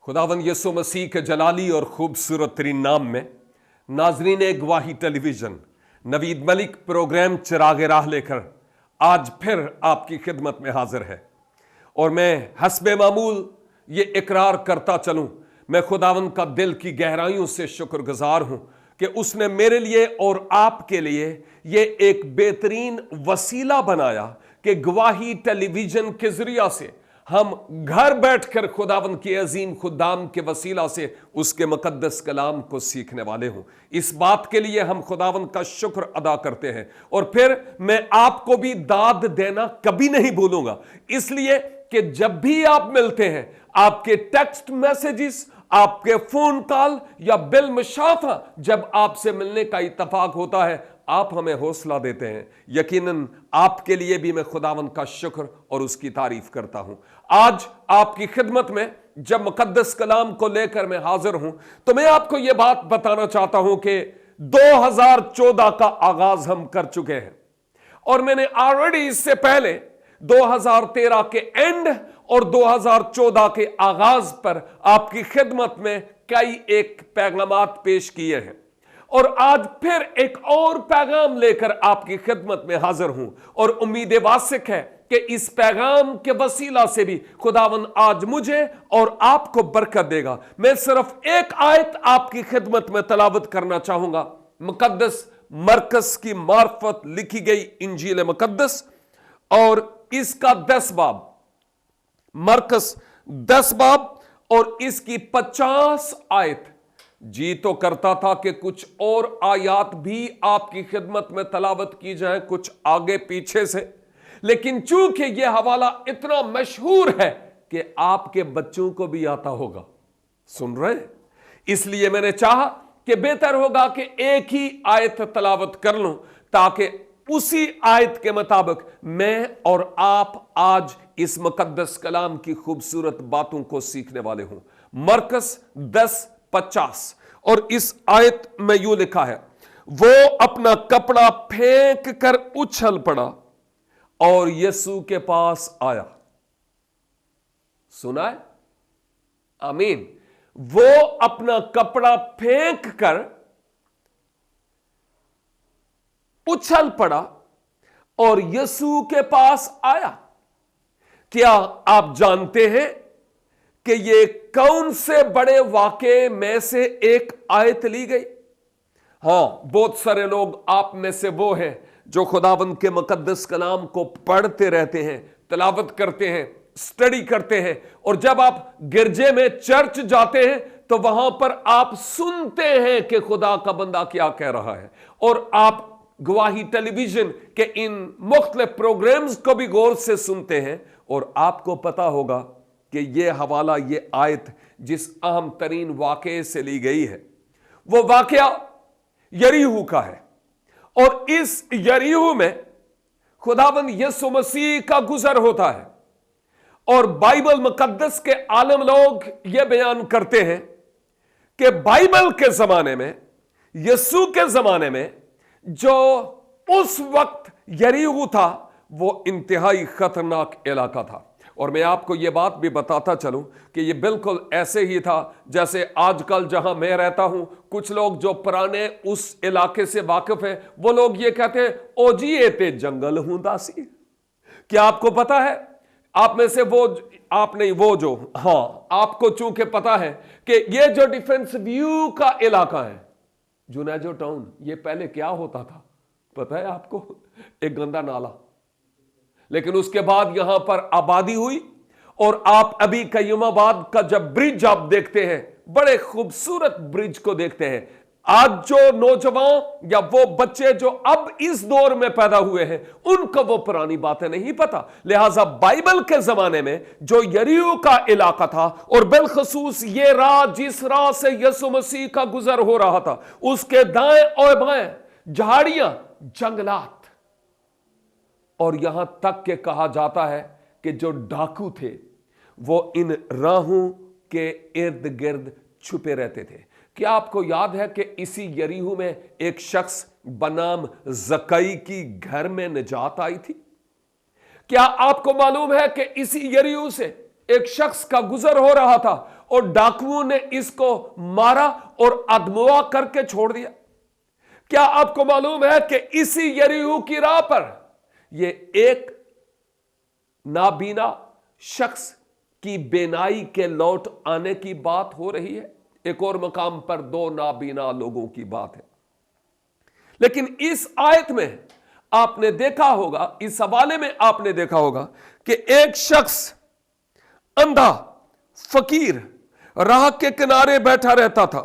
खुदावंद यीशु मसीह के जलाली और खूबसूरत तरीन नाम में नाजरीन गवाही टेलीविजन नवीद मलिक प्रोग्राम चिरागे राह लेकर आज फिर आपकी खिदमत में हाजिर है। और मैं हस्बे मामूल ये इकरार करता चलूं, मैं खुदावंद का दिल की गहराइयों से शुक्रगुजार हूं कि उसने मेरे लिए और आपके लिए ये एक बेहतरीन वसीला बनाया कि गवाही टेलीविजन के जरिया से हम घर बैठकर खुदावंद के अजीम खुदाम के वसीला से उसके मुकद्दस कलाम को सीखने वाले हूं। इस बात के लिए हम खुदावंद का शुक्र अदा करते हैं। और फिर मैं आपको भी दाद देना कभी नहीं भूलूंगा, इसलिए कि जब भी आप मिलते हैं, आपके टेक्स्ट मैसेजेस, आपके फोन कॉल या बिल मुशाफा जब आपसे मिलने का इत्तफाक होता है, आप हमें हौसला देते हैं। यकीनन आपके लिए भी मैं खुदावंद का शुक्र और उसकी तारीफ करता हूं। आज आपकी खिदमत में जब मुकद्दस कलाम को लेकर मैं हाजिर हूं, तो मैं आपको यह बात बताना चाहता हूं कि 2014 का आगाज हम कर चुके हैं और मैंने ऑलरेडी इससे पहले 2013 के एंड और 2014 के आगाज पर आपकी खिदमत में कई एक पैगामात पेश किए हैं और आज फिर एक और पैगाम लेकर आपकी खिदमत में हाजिर हूं। और उम्मीद वासिक है कि इस पैगाम के वसीला से भी खुदावन आज मुझे और आपको बरकत देगा। मैं सिर्फ एक आयत आपकी खिदमत में तलावत करना चाहूंगा। मुकद्दस मरकस की मार्फत लिखी गई इंजील मुकद्दस और इसका 10 बाब, मरकस 10 बाब और इसकी 50 आयत। जी तो करता था कि कुछ और आयात भी आपकी खिदमत में तलावत की जाए, कुछ आगे पीछे से, लेकिन चूंकि यह हवाला इतना मशहूर है कि आपके बच्चों को भी आता होगा, सुन रहे हैं, इसलिए मैंने चाहा कि बेहतर होगा कि एक ही आयत तलावत कर लूं ताकि उसी आयत के मुताबिक मैं और आप आज इस मुकद्दस कलाम की खूबसूरत बातों को सीखने वाले हूं। मरकस 10:50 और इस आयत में यूं लिखा है, वो अपना कपड़ा फेंक कर उछल पड़ा और यीशु के पास आया। सुना है? आमीन। वो अपना कपड़ा फेंक कर उछल पड़ा और यीशु के पास आया। क्या आप जानते हैं कि ये कौन से बड़े वाक़े में से एक आयत ली गई? हां, बहुत सारे लोग आप में से वो हैं जो खुदावंद के मुकद्दस कलाम को पढ़ते रहते हैं, तलावत करते हैं, स्टडी करते हैं, और जब आप गिरजे में चर्च जाते हैं तो वहां पर आप सुनते हैं कि खुदा का बंदा क्या कह रहा है, और आप गवाही टेलीविजन के इन मुख्तलिफ प्रोग्राम्स को भी गौर से सुनते हैं। और आपको पता होगा कि यह हवाला, यह आयत जिस अहम तरीन वाक़े से ली गई है, वो वाक़या यरीहू का है। और इस यरीहू में खुदावंद यीशु मसीह का गुजर होता है। और बाइबल मुकद्दस के आलम लोग यह बयान करते हैं कि बाइबल के जमाने में, यीशु के जमाने में जो उस वक्त यरीहू था, वो इंतहाई खतरनाक इलाका था। और मैं आपको यह बात भी बताता चलूं कि यह बिल्कुल ऐसे ही था जैसे आजकल जहां मैं रहता हूं, कुछ लोग जो पुराने उस इलाके से वाकिफ हैं, वो लोग ये कहते हैं, ओ जी ये ते जंगल हूं दासी। क्या आपको पता है? आप में से वो, आप नहीं, वो जो, हां, आपको चूंकि पता है कि ये जो डिफेंस व्यू का इलाका है, जुनेजो टाउन, ये पहले क्या होता था पता है आपको? एक गंदा नाला। लेकिन उसके बाद यहां पर आबादी हुई और आप अभी कयूमाबाद का जब ब्रिज आप देखते हैं, बड़े खूबसूरत ब्रिज को देखते हैं, आज जो नौजवान या वो बच्चे जो अब इस दौर में पैदा हुए हैं, उनको वो पुरानी बातें नहीं पता। लिहाजा बाइबल के जमाने में जो यरीहो का इलाका था, और बिलखसूस ये राह जिस राह से यीशु मसीह का गुजर हो रहा था, उसके दाएं और बाएं झाड़ियां, जंगलात, और यहां तक के कहा जाता है कि जो डाकू थे वो इन राहों के इर्द गिर्द छुपे रहते थे। क्या आपको याद है कि इसी यरीहो में एक शख्स बनाम जकई की घर में निजात आई थी? क्या आपको मालूम है कि इसी यरीहो से एक शख्स का गुजर हो रहा था और डाकुओं ने इसको मारा और अधमुआ करके छोड़ दिया। क्या आपको मालूम है कि इसी यरीहो की राह पर ये एक नाबीना शख्स की बेनाई के लौट आने की बात हो रही है। एक और मकाम पर दो नाबीना लोगों की बात है। लेकिन इस आयत में आपने देखा होगा, इस हवाले में आपने देखा होगा कि एक शख्स अंधा फकीर राह के किनारे बैठा रहता था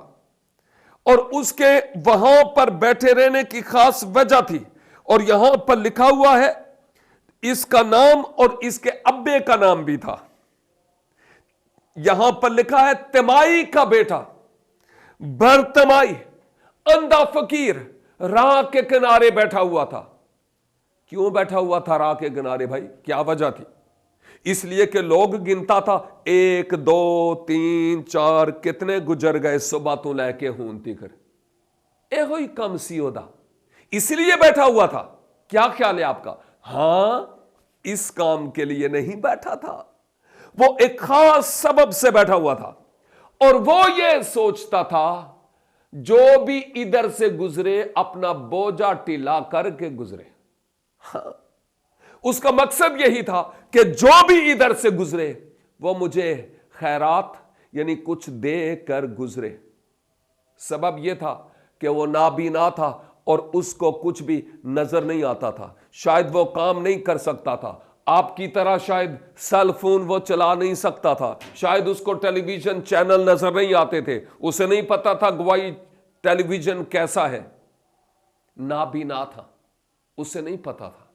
और उसके वहां पर बैठे रहने की खास वजह थी। और यहां पर लिखा हुआ है इसका नाम और इसके अब्बे का नाम भी था। यहां पर लिखा है तिमाई का बेटा बरतिमाई, अंधा फकीर राह के किनारे बैठा हुआ था। क्यों बैठा हुआ था राह के किनारे भाई? क्या वजह थी? इसलिए कि लोग गिनता था 1 2 3 4 कितने गुजर गए सुबह तो लैके हूं तिकर, एहो ही कम सी होदा, इसलिए बैठा हुआ था। क्या ख्याल है आपका? हां, इस काम के लिए नहीं बैठा था, वो एक खास सबब से बैठा हुआ था। और वो ये सोचता था जो भी इधर से गुजरे अपना बोझा टिला करके गुजरे। हाँ, उसका मकसद यही था कि जो भी इधर से गुजरे वो मुझे खैरात यानी कुछ दे कर गुजरे। सबब यह था कि वो नाबीना था और उसको कुछ भी नजर नहीं आता था, शायद वो काम नहीं कर सकता था। आपकी तरह शायद सेल फोन वो चला नहीं सकता था, शायद उसको टेलीविजन चैनल नजर नहीं आते थे, उसे नहीं पता था गवाही टेलीविजन कैसा है। नाबीना था, उसे नहीं पता था।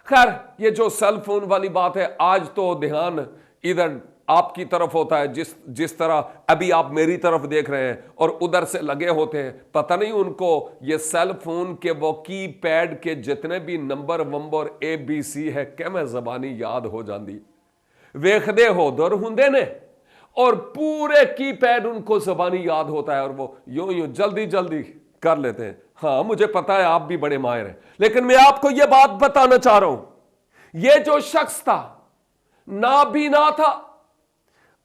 खैर, ये जो सेल फोन वाली बात है, आज तो ध्यान इधर आपकी तरफ होता है, जिस तरह अभी आप मेरी तरफ देख रहे हैं और उधर से लगे होते हैं। पता नहीं उनको ये सेल फोन के वो की पैड के जितने भी नंबर वंबर ABC है किमें जबानी याद हो जाती, वेखदे हो दर हुंदे ने और पूरे की पैड उनको जबानी याद होता है और वो यूं जल्दी जल्दी कर लेते हैं। हाँ, मुझे पता है आप भी बड़े माहिर हैं, लेकिन मैं आपको यह बात बताना चाह रहा हूं, यह जो शख्स था नाबीना था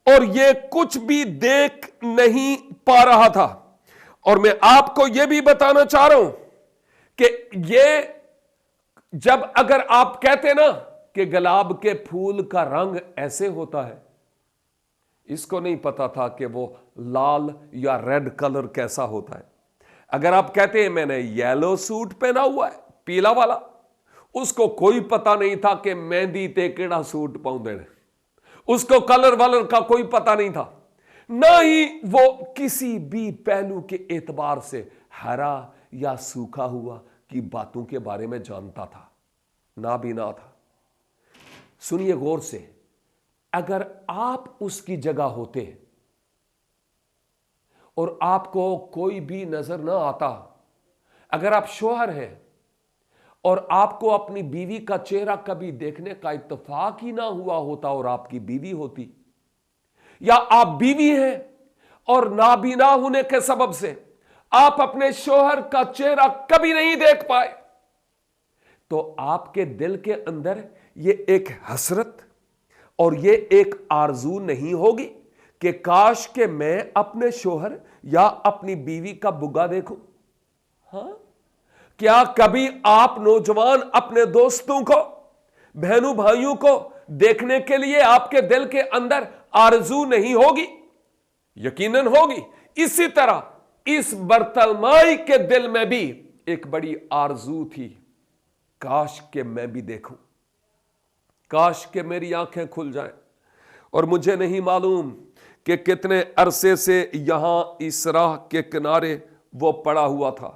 और ये कुछ भी देख नहीं पा रहा था। और मैं आपको यह भी बताना चाह रहा हूं कि ये जब अगर आप कहते ना कि गुलाब के फूल का रंग ऐसे होता है, इसको नहीं पता था कि वो लाल या रेड कलर कैसा होता है। अगर आप कहते हैं मैंने येलो सूट पहना हुआ है पीला वाला, उसको कोई पता नहीं था कि मेहंदी ते केड़ा सूट पाउंदे ने, उसको कलर वालर का कोई पता नहीं था, ना ही वो किसी भी पहलू के एतबार से हरा या सूखा हुआ की बातों के बारे में जानता था। नाबीना था। सुनिए गौर से, अगर आप उसकी जगह होते और आपको कोई भी नजर ना आता, अगर आप शौहर हैं और आपको अपनी बीवी का चेहरा कभी देखने का इत्तेफाक ही ना हुआ होता और आपकी बीवी होती, या आप बीवी हैं और नाबीना होने के सबब से आप अपने शौहर का चेहरा कभी नहीं देख पाए, तो आपके दिल के अंदर ये एक हसरत और ये एक आरजू नहीं होगी कि काश के मैं अपने शौहर या अपनी बीवी का बुगा देखूं? हां, क्या कभी आप नौजवान अपने दोस्तों को, बहनों भाइयों को देखने के लिए आपके दिल के अंदर आरजू नहीं होगी? यकीनन होगी। इसी तरह इस बरतलमाई के दिल में भी एक बड़ी आरजू थी, काश के मैं भी देखूं, काश के मेरी आंखें खुल जाएं। और मुझे नहीं मालूम कि कितने अरसे से यहां इस राह के किनारे वो पड़ा हुआ था,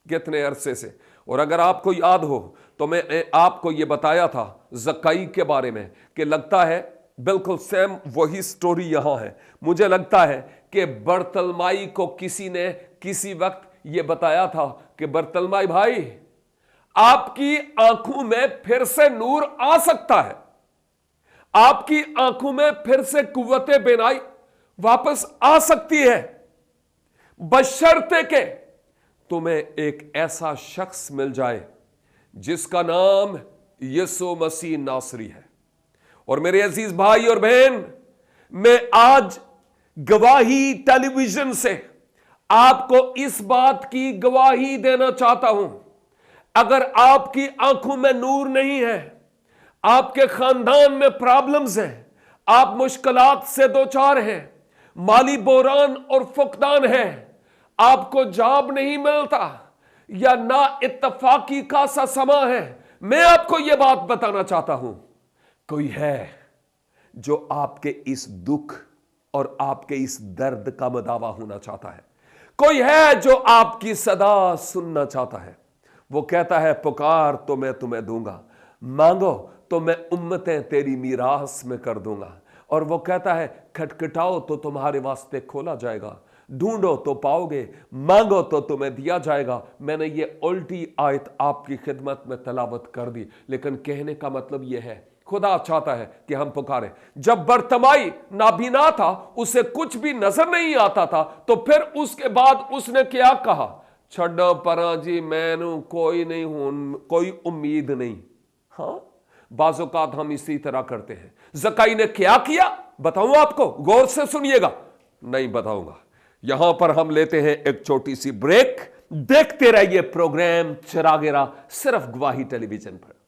कितने अरसे से। और अगर आपको याद हो तो मैं आपको ये बताया था ज़क्कई के बारे में कि लगता है बिल्कुल सेम वही स्टोरी यहां है। मुझे लगता है कि बरतलमाई को किसी ने किसी वक्त ये बताया था कि बरतलमाई भाई, आपकी आंखों में फिर से नूर आ सकता है, आपकी आंखों में फिर से कुव्वते बेनाई वापस आ सकती है, बशर्ते के तुम्हें एक ऐसा शख्स मिल जाए जिसका नाम यीशु मसीह नासरी है। और मेरे अजीज भाई और बहन, मैं आज गवाही टेलीविजन से आपको इस बात की गवाही देना चाहता हूं, अगर आपकी आंखों में नूर नहीं है, आपके खानदान में प्रॉब्लम्स हैं, आप मुश्किलात से दो चार हैं, माली बोरान और फुकदान है, आपको जॉब नहीं मिलता या ना इत्तफाकी का सा समा है, मैं आपको यह बात बताना चाहता हूं, कोई है जो आपके इस दुख और आपके इस दर्द का मदावा होना चाहता है। कोई है जो आपकी सदा सुनना चाहता है। वो कहता है पुकार तो मैं तुम्हें दूंगा, मांगो तो मैं उम्मतें तेरी मीरास में कर दूंगा। और वो कहता है खटखटाओ तो तुम्हारे वास्ते खोला जाएगा, ढूंढो तो पाओगे, मांगो तो तुम्हें दिया जाएगा। मैंने ये उल्टी आयत आपकी खिदमत में तलावत कर दी, लेकिन कहने का मतलब यह है खुदा चाहता है कि हम पुकारें। जब बर्तमाई नाबीना था, उसे कुछ भी नजर नहीं आता था, तो फिर उसके बाद उसने क्या कहा? छड्डो परा जी, मैनू कोई नहीं हूं, कोई उम्मीद नहीं। हां, बाज़ौकात हम इसी तरह करते हैं। ज़काई ने क्या किया बताऊं आपको? गौर से सुनिएगा। नहीं बताऊंगा। यहां पर हम लेते हैं एक छोटी सी ब्रेक। देखते रहिए प्रोग्राम चिरागे राह, सिर्फ गवाही टेलीविजन पर।